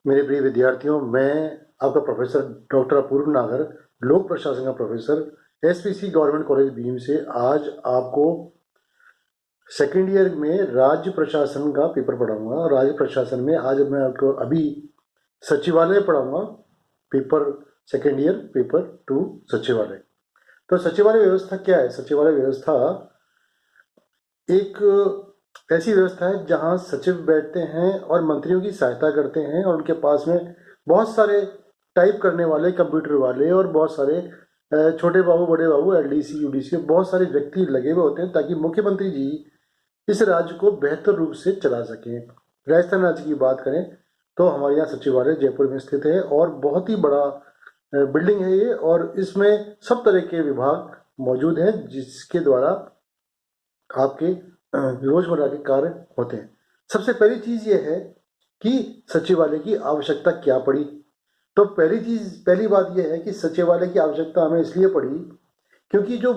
मेरे प्रिय विद्यार्थियों, मैं आपका प्रोफेसर डॉक्टर अपूर्व नागर, लोक प्रशासन का professor, SPC government college beam से आज आपको सेकेंड ईयर में राज्य प्रशासन का पेपर पढ़ाऊंगा। राज्य प्रशासन में आज मैं आपको अभी सचिवालय पढ़ाऊंगा। पेपर सेकेंड ईयर पेपर 2 सचिवालय। तो सचिवालय व्यवस्था क्या है? सचिवालय व्यवस्था एक ऐसी व्यवस्था है जहां सचिव बैठते हैं और मंत्रियों की सहायता करते हैं, और उनके पास में बहुत सारे टाइप करने वाले, कंप्यूटर वाले और बहुत सारे छोटे बाबू, बड़े बाबू, एलडीसी, यूडीसी, बहुत सारे व्यक्ति लगे हुए होते हैं ताकि मुख्यमंत्री जी इस राज्य को बेहतर रूप से चला सकें। राजस्थान राज्य की बात करें तो हमारे यहाँ सचिवालय जयपुर में स्थित है और बहुत ही बड़ा बिल्डिंग है ये, और इसमें सब तरह के विभाग मौजूद हैं जिसके द्वारा आपके रोजमर्रा के कार्य होते हैं। सबसे पहली चीज ये है कि सचिवालय की आवश्यकता क्या पड़ी। तो पहली बात यह है कि सचिवालय की आवश्यकता हमें इसलिए पड़ी क्योंकि जो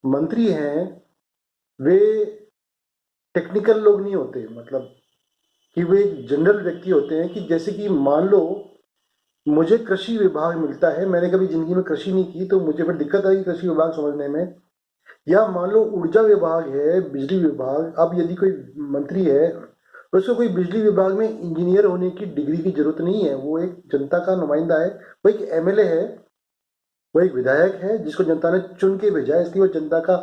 मंत्री हैं वे टेक्निकल लोग नहीं होते, मतलब कि वे जनरल व्यक्ति होते हैं। कि जैसे कि मान लो मुझे कृषि विभाग मिलता है, मैंने कभी जिंदगी में कृषि नहीं की तो मुझे फिर दिक्कत आएगी कृषि विभाग समझने में। या मान लो ऊर्जा विभाग है, बिजली विभाग, अब यदि कोई मंत्री है उसको कोई बिजली विभाग में इंजीनियर होने की डिग्री की जरूरत नहीं है, वो एक जनता का नुमाइंदा है, वो एक एमएलए है, वो एक विधायक है जिसको जनता ने चुन के भेजा है, इसलिए वो जनता का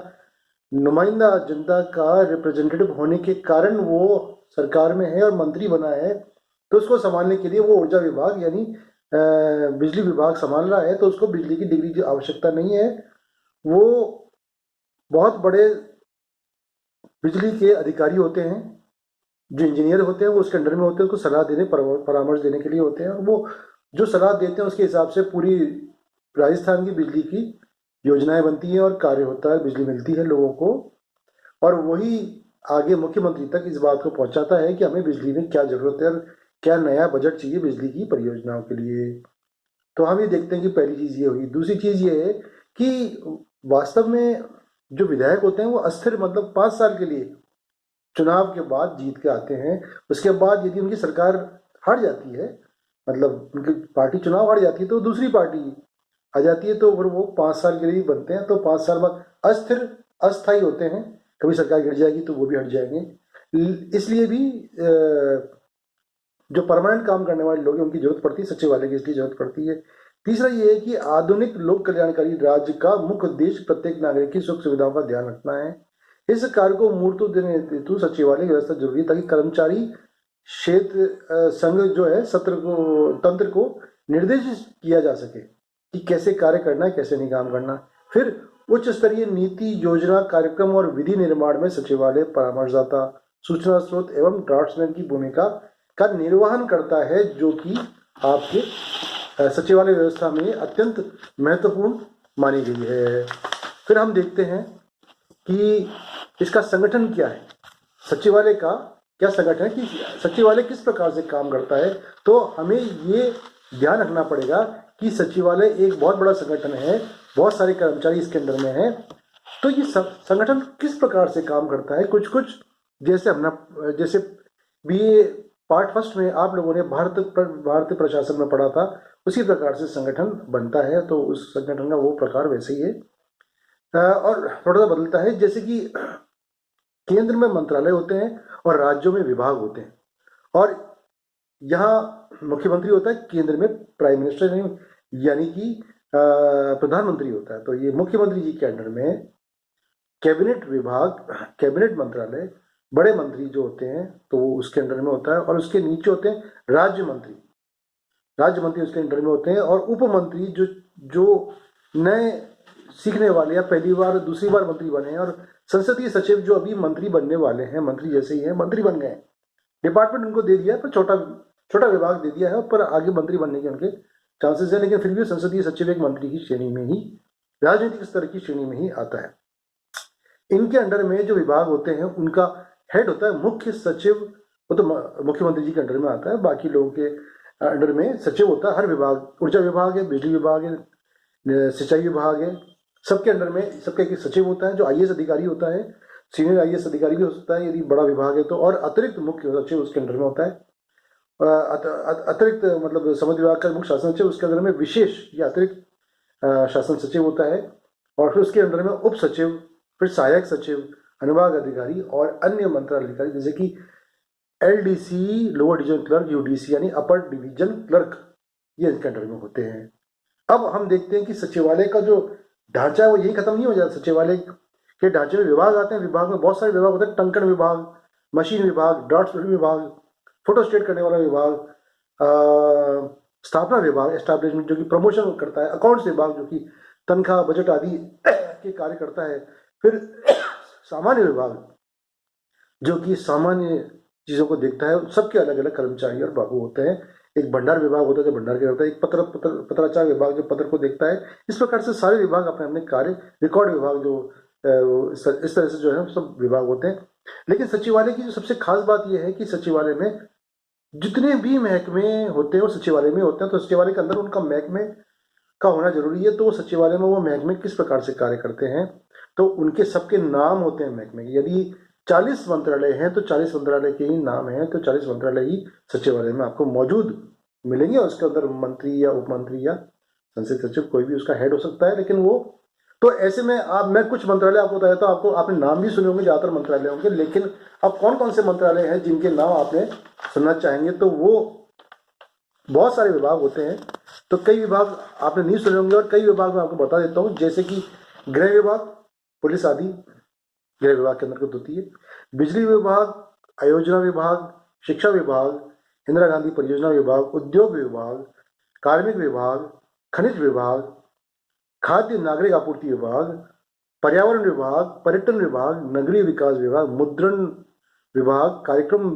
नुमाइंदा, जनता का रिप्रेजेंटेटिव होने के कारण वो सरकार में है और मंत्री बना है। तो उसको संभालने के लिए वो ऊर्जा विभाग यानी बिजली विभाग संभाल रहा है, तो उसको बिजली की डिग्री की आवश्यकता नहीं है। वो बहुत बड़े बिजली के अधिकारी होते हैं, जो इंजीनियर होते हैं वो उसके अंडर में होते हैं, उसको सलाह देने, परामर्श देने के लिए होते हैं, और वो जो सलाह देते हैं उसके हिसाब से पूरी राजस्थान की बिजली की योजनाएं बनती हैं और कार्य होता है, बिजली मिलती है लोगों को। और वही आगे मुख्यमंत्री तक इस बात को पहुंचाता है कि हमें बिजली में क्या जरूरत है और क्या नया बजट चाहिए बिजली की परियोजनाओं के लिए। तो हम ये देखते हैं कि पहली चीज ये हुई। दूसरी चीज ये है कि वास्तव में जो विधायक होते हैं वो अस्थिर, मतलब 5 साल के लिए चुनाव के बाद जीत के आते हैं। उसके बाद यदि उनकी सरकार हार जाती है, मतलब उनकी पार्टी चुनाव हार जाती है, तो दूसरी पार्टी आ जाती है, तो फिर वो 5 साल के लिए बनते हैं। तो 5 साल बाद अस्थिर, अस्थायी होते हैं, कभी सरकार गिर जाएगी तो वो भी हट जाएंगे। इसलिए भी जो परमानेंट काम करने वाले लोग हैं उनकी जरूरत पड़ती है, सचिवालय की इसलिए जरूरत पड़ती है। तीसरा ये है कि आधुनिक लोक कल्याणकारी राज्य का मुख्य उद्देश्य प्रत्येक नागरिक की सुख सुविधाओं का ध्यान रखना है। इस कार्य को मूर्त देने हेतु सचिवालय व्यवस्था जरूरी है ताकि कर्मचारी क्षेत्र संघ जो है सत्र को, तंत्र को निर्देशित किया जा सके कि कैसे कार्य करना है, कैसे नहीं काम करना। फिर उच्च स्तरीय नीति, योजना, कार्यक्रम और विधि निर्माण में सचिवालय परामर्शदाता, सूचना स्रोत एवं ड्राफ्ट्समैन की भूमिका का निर्वहन करता है, जो कि आपके सचिवालय व्यवस्था में अत्यंत महत्वपूर्ण मानी गई है। फिर हम देखते हैं कि इसका संगठन क्या है, सचिवालय का क्या संगठन है, कि सचिवालय किस प्रकार से काम करता है। तो हमें ये ध्यान रखना पड़ेगा कि सचिवालय एक बहुत बड़ा संगठन है, बहुत सारे कर्मचारी इसके अंदर में हैं। तो ये संगठन किस प्रकार से काम करता है, कुछ कुछ जैसे बीए पार्ट फर्स्ट में आप लोगों ने भारतीय प्रशासन में पढ़ा था, उसी प्रकार से संगठन बनता है। तो उस संगठन का वो प्रकार वैसे ही है, और थोड़ा सा बदलता है। जैसे कि केंद्र में मंत्रालय होते हैं और राज्यों में विभाग होते हैं, और यहाँ मुख्यमंत्री होता है, केंद्र में प्राइम मिनिस्टर यानी कि प्रधानमंत्री होता है। तो ये मुख्यमंत्री जी के अंडर में कैबिनेट विभाग, कैबिनेट मंत्रालय, बड़े मंत्री जो होते हैं तो वो उसके अंडर में होता है, और उसके नीचे होते हैं राज्य मंत्री, राज्य मंत्री उसके अंडर में होते हैं, और उप मंत्री जो जो नए सीखने वाले या पहली बार दूसरी बार मंत्री बने हैं, और संसदीय सचिव जो अभी मंत्री बनने वाले हैं, मंत्री जैसे ही हैं, मंत्री बन गए हैं, डिपार्टमेंट उनको दे दिया है पर छोटा छोटा विभाग दे दिया है, पर आगे मंत्री बनने के उनके चांसेस है। लेकिन फिर भी संसदीय सचिव एक मंत्री की श्रेणी में ही, राजनीतिक स्तर की श्रेणी में ही आता है। इनके अंडर में जो विभाग होते हैं उनका हेड होता है मुख्य सचिव, वो तो मुख्यमंत्री जी के अंडर में आता है। बाकी लोगों के अंडर में सचिव होता है हर विभाग, ऊर्जा विभाग है, बिजली विभाग है, सिंचाई विभाग है, सबके अंडर में सबके एक सचिव होता है जो आईएएस अधिकारी होता है, सीनियर आईएएस अधिकारी भी हो सकता है यदि बड़ा विभाग है तो, और अतिरिक्त मुख्य सचिव उसके अंडर में होता है। अतिरिक्त मतलब संबंधित विभाग का मुख्य शासन सचिव, उसके अंदर में विशेष या अतिरिक्त शासन सचिव होता है, और फिर उसके अंदर में उप सचिव, फिर सहायक सचिव, अनुभाग अधिकारी और अन्य मंत्रालय अधिकारी, जैसे कि LDC, lower division clerk, UDC यानी अपर डिवीजन क्लर्क, ये इनके अंडर में होते हैं। अब हम देखते हैं कि सचिवालय का जो ढांचा है वो यही खत्म नहीं हो जाता। सचिवालय के ढांचे में विभाग आते हैं, विभाग में बहुत सारे विभाग होते हैं, टंकण विभाग, मशीन विभाग, ड्राफ्ट्समैन विभाग, फोटोस्टेट करने वाला विभाग, स्थापना विभाग, एस्टैब्लिशमेंट जो कि प्रमोशन करता है, अकाउंट्स विभाग जो कि तनख्वाह, बजट आदि के कार्य करता है, फिर सामान्य विभाग जो कि सामान्य चीज़ों को देखता है। सबके अलग अलग कर्मचारी और बाबू होते हैं। एक भंडार विभाग होता है जो भंडार के होता है, एक पत्राचार विभाग जो पत्र को देखता है। इस प्रकार से सारे विभाग अपने अपने कार्य, रिकॉर्ड विभाग जो इस तरह से जो है सब विभाग होते हैं। लेकिन सचिवालय की जो सबसे खास बात यह है कि सचिवालय में जितने भी महकमे होते हैं वो सचिवालय में होते हैं। तो सचिवालय के अंदर उनका महकमे का होना जरूरी है। तो सचिवालय में वो महकमे किस प्रकार से कार्य करते हैं, तो उनके सबके नाम होते हैं महकमे के। यदि 40 मंत्रालय हैं तो 40 मंत्रालय के ही नाम हैं, तो 40 मंत्रालय ही सचिवालय में आपको मौजूद मिलेंगे। और उसके अंदर मंत्री या उप मंत्री या संसदीय सचिव कोई भी उसका हेड हो सकता है। लेकिन वो तो ऐसे में मैं कुछ मंत्रालय आपको बता देता हूँ। आपको आपने नाम भी सुने होंगे ज़्यादातर मंत्रालयों के, लेकिन अब कौन कौन से मंत्रालय हैं जिनके नाम आपने सुनना चाहेंगे, तो वो बहुत सारे विभाग होते हैं। तो कई विभाग आपने नहीं सुने होंगे और कई विभाग मैं आपको बता देता हूँ, जैसे कि गृह विभाग, पुलिस आदि गृह विभाग के अंदर को होती है। बिजली विभाग, आयोजना विभाग, शिक्षा विभाग, इंदिरा गांधी परियोजना विभाग, उद्योग विभाग, कार्मिक विभाग, खनिज विभाग, खाद्य नागरिक आपूर्ति विभाग, पर्यावरण विभाग, पर्यटन विभाग, नगरीय विकास विभाग, मुद्रण विभाग, कार्यक्रम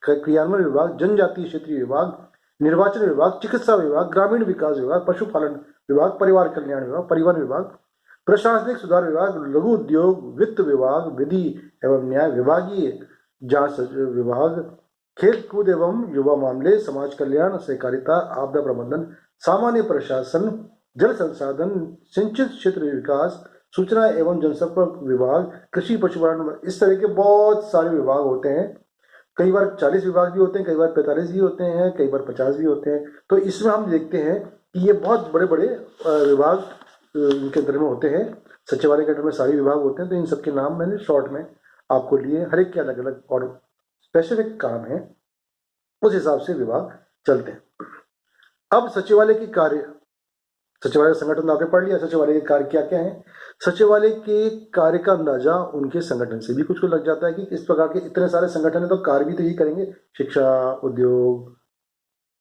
क्रियान्वयन विभाग, जनजातीय क्षेत्रीय विभाग, निर्वाचन विभाग, चिकित्सा विभाग, ग्रामीण विकास विभाग, पशुपालन विभाग, परिवार कल्याण विभाग, परिवहन विभाग, प्रशासनिक सुधार विभाग, लघु उद्योग, वित्त विभाग, विधि एवं न्याय, विभागीय जांच विभाग, खेल कूद एवं युवा मामले, समाज कल्याण, सहकारिता, आपदा प्रबंधन, सामान्य प्रशासन, जल संसाधन, सिंचित क्षेत्र विकास, सूचना एवं जनसंपर्क विभाग, कृषि पशुपालन, इस तरह के बहुत सारे विभाग होते हैं। कई बार 40 विभाग भी होते हैं, कई बार 45 भी होते हैं, कई बार 50 भी होते हैं। तो इसमें हम देखते हैं कि ये बहुत बड़े बड़े विभाग इनके अंदर में होते हैं। सचिवालय के अंदर में सारे विभाग होते हैं। तो इन सबके नाम मैंने शॉर्ट में आपको लिए, हर एक के अलग अलग और स्पेसिफिक काम है, उस हिसाब से विभाग चलते हैं। अब सचिवालय की कार्य, सचिवालय संगठन आपने पढ़ लिया, सचिवालय के कार्य क्या क्या है। सचिवालय के कार्य का अंदाजा उनके संगठन से भी कुछ को लग जाता है कि इस प्रकार के इतने सारे संगठन है तो कार्य भी तो यही करेंगे। शिक्षा, उद्योग,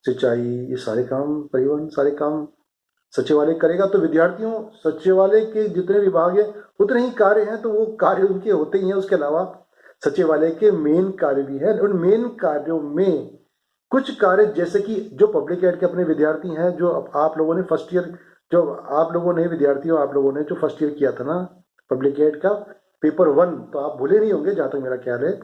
सिंचाई, ये सारे काम, परिवहन, सारे काम सचिवालय करेगा। तो विद्यार्थियों, सचिवालय के जितने विभाग है उतने ही कार्य हैं, तो वो कार्य उनके होते ही हैं। उसके अलावा सचिवालय के मेन कार्य भी है। उन मेन कार्यों में कुछ कार्य, जैसे कि जो पब्लिक एड के अपने विद्यार्थी हैं, जो आप लोगों ने फर्स्ट ईयर, जो आप लोगों ने विद्यार्थियों, आप लोगों ने जो फर्स्ट ईयर किया था ना पब्लिक एड का पेपर 1, तो आप भूले नहीं होंगे जहां तक मेरा ख्याल है।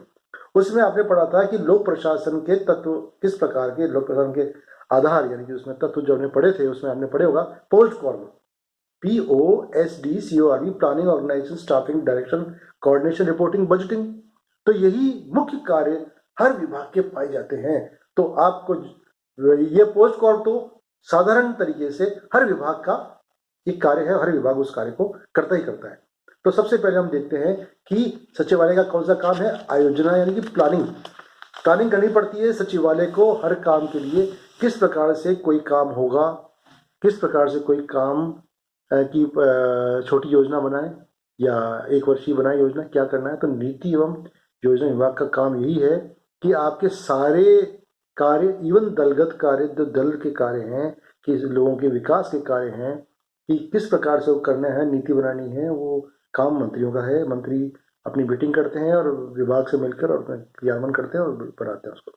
उसमें आपने पढ़ा था कि लोक प्रशासन के तत्व किस प्रकार के, लोक प्रशासन के आधार यानी कि उसमें तत्व जो हमने पढ़े थे, उसमें आपने पढ़े होगा POSDCORB, POSDCORB, planning, organisation, staffing, direction, coordination, reporting, budgeting. तो यही मुख्य कार्य हर विभाग के पाए जाते हैं। तो आपको ये पोस्ट कॉर्म तो साधारण तरीके से हर विभाग का एक कार्य है, हर विभाग उस कार्य को करता ही करता है। तो सबसे पहले हम देखते हैं कि सचिवालय का कौन सा काम है। आयोजना यानी कि प्लानिंग करनी पड़ती है सचिवालय को हर काम के लिए। किस प्रकार से कोई काम होगा, किस प्रकार से कोई काम की छोटी योजना बनाए या एक वर्षीय बनाए योजना, क्या करना है। तो नीति एवं योजना विभाग का काम यही है कि आपके सारे कार्य, इवन दलगत कार्य, जो दल के कार्य हैं, कि लोगों के विकास के कार्य हैं, कि किस प्रकार से वो करना है, नीति बनानी है, वो काम मंत्रियों का है। मंत्री अपनी मीटिंग करते हैं और विभाग से मिलकर और क्रियान्वयन करते हैं और बनाते हैं उसको।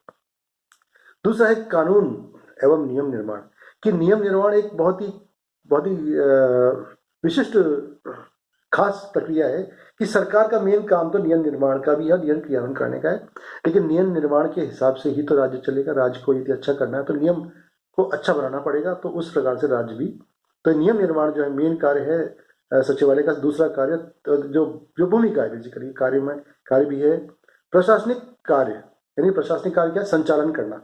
दूसरा है कानून एवं नियम निर्माण। कि नियम निर्माण एक बहुत ही विशिष्ट खास प्रक्रिया है कि सरकार का मेन काम तो नियम निर्माण का भी है, नियम क्रियान्वयन करने का है। लेकिन नियम निर्माण के हिसाब से ही तो राज्य चलेगा। राज्य को यदि अच्छा करना है तो नियम को अच्छा बनाना पड़ेगा। तो उस प्रकार से राज्य भी, तो नियम निर्माण जो है मेन कार्य है सचिवालय का। दूसरा कार्य जो भूमिका है बेसिकली कार्य भी है। प्रशासनिक कार्य यानी प्रशासनिक कार्य क्या, संचालन करना।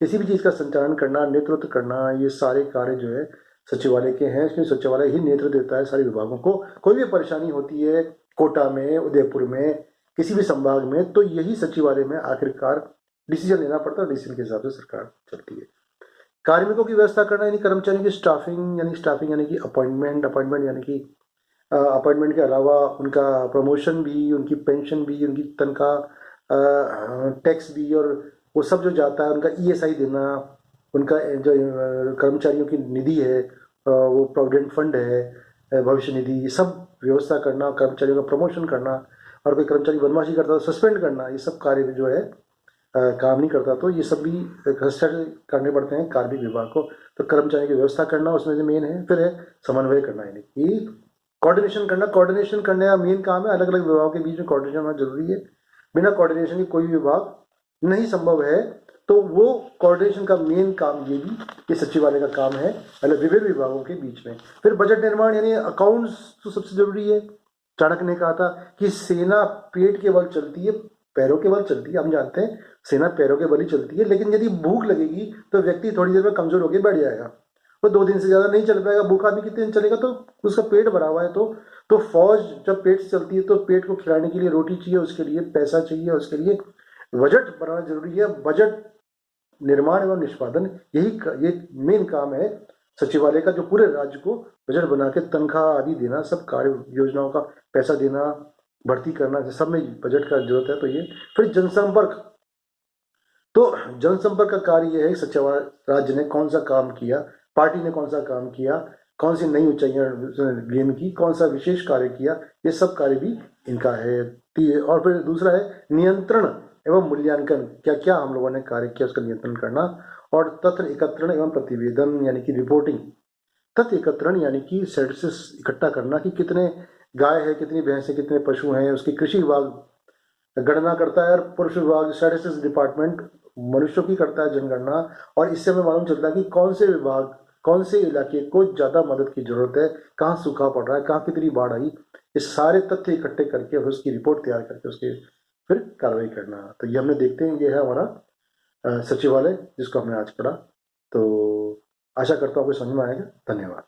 किसी भी चीज़ का संचालन करना, नेतृत्व करना, ये सारे कार्य जो है सचिवालय के हैं। इसमें सचिवालय ही नेतृत्व देता है सारे विभागों को। कोई भी परेशानी होती है कोटा में, उदयपुर में, किसी भी संभाग में, तो यही सचिवालय में आखिरकार डिसीजन लेना पड़ता है। डिसीजन के हिसाब से सरकार चलती है। कार्मिकों की व्यवस्था करना यानी कर्मचारियों की स्टाफिंग यानी कि अपॉइंटमेंट यानी कि अपॉइंटमेंट के अलावा उनका प्रमोशन भी, उनकी पेंशन भी, उनकी तनख्वाह, टैक्स भी, और वो सब जो जाता है उनका ईएसआई देना, उनका जो कर्मचारियों की निधि है, वो प्रोविडेंट फंड है, भविष्य निधि, ये सब व्यवस्था करना, कर्मचारियों का प्रमोशन करना, और कोई कर्मचारी बदमाशी करता तो सस्पेंड करना, ये सब कार्य जो है काम नहीं करता तो ये सब भी करने पड़ते हैं कार्मिक विभाग को। तो कर्मचारियों की व्यवस्था करना उसमें से मेन है। फिर है समन्वय करना, यानी कि कोऑर्डिनेशन करना। कोऑर्डिनेशन करने का मेन काम है। अलग अलग विभागों के बीच में कोऑर्डिनेशन होना जरूरी है। बिना कोऑर्डिनेशन के कोई विभाग नहीं संभव है। तो वो कोऑर्डिनेशन का मेन काम ये सचिवालय का काम है, मतलब विभिन्न विभागों के बीच में। फिर बजट निर्माण यानी अकाउंट्स तो सबसे जरूरी है। चाणक्य ने कहा था कि सेना पेट के बल चलती है, पैरों के बल चलती है। हम जानते हैं सेना पैरों के बल ही चलती है, लेकिन यदि भूख लगेगी तो व्यक्ति थोड़ी देर में कमजोर होकर बैठ जाएगा। वो 2 दिन से ज्यादा नहीं चल पाएगा। भूखा आदमी कितने दिन चलेगा? तो उसका पेट भरा हुआ है। तो फौज जब पेट से चलती है तो पेट को खिलाने के लिए रोटी चाहिए, उसके लिए पैसा चाहिए, उसके लिए बजट बनाना जरूरी है। बजट निर्माण एवं निष्पादन ये मेन काम है सचिवालय का, जो पूरे राज्य को बजट बना के तनख्वाह आदि देना, सब कार्य योजनाओं का पैसा देना, भर्ती करना, सब में बजट का जरूरत है। तो ये फिर जनसंपर्क, तो जनसंपर्क का कार्य यह है सचिवालय राज्य ने कौन सा काम किया, पार्टी ने कौन सा काम किया, कौन सी नई ऊंचाइयां गेन की, कौन सा विशेष कार्य किया, ये सब कार्य भी इनका है। और फिर दूसरा है नियंत्रण एवं मूल्यांकन, क्या क्या हम लोगों ने कार्य किया उसका नियंत्रण करना। और तथ्य एकत्रण एवं प्रतिवेदन यानी कि रिपोर्टिंग। तथ्य एकत्रण यानी कि स्टैटिस्टिक्स इकट्ठा करना कि कितने गाय है, कितनी भैंस है, कितने पशु हैं, उसकी कृषि विभाग गणना करता है, और पुरुष विभाग स्टैटिस्टिक्स डिपार्टमेंट मनुष्यों की करता है जनगणना। और इससे हमें मालूम चलता है कि कौन से विभाग, कौन से इलाके को ज्यादा मदद की जरूरत है, कहाँ सूखा पड़ रहा है, कहाँ कितनी बाढ़ आई। ये सारे तथ्य इकट्ठे करके उसकी रिपोर्ट तैयार करके उसके फिर कार्रवाई करना। तो ये हमने देखते हैं, ये है हमारा सचिवालय जिसको हमने आज पढ़ा। तो आशा करता हूँ आपको समझ में आएगा। धन्यवाद।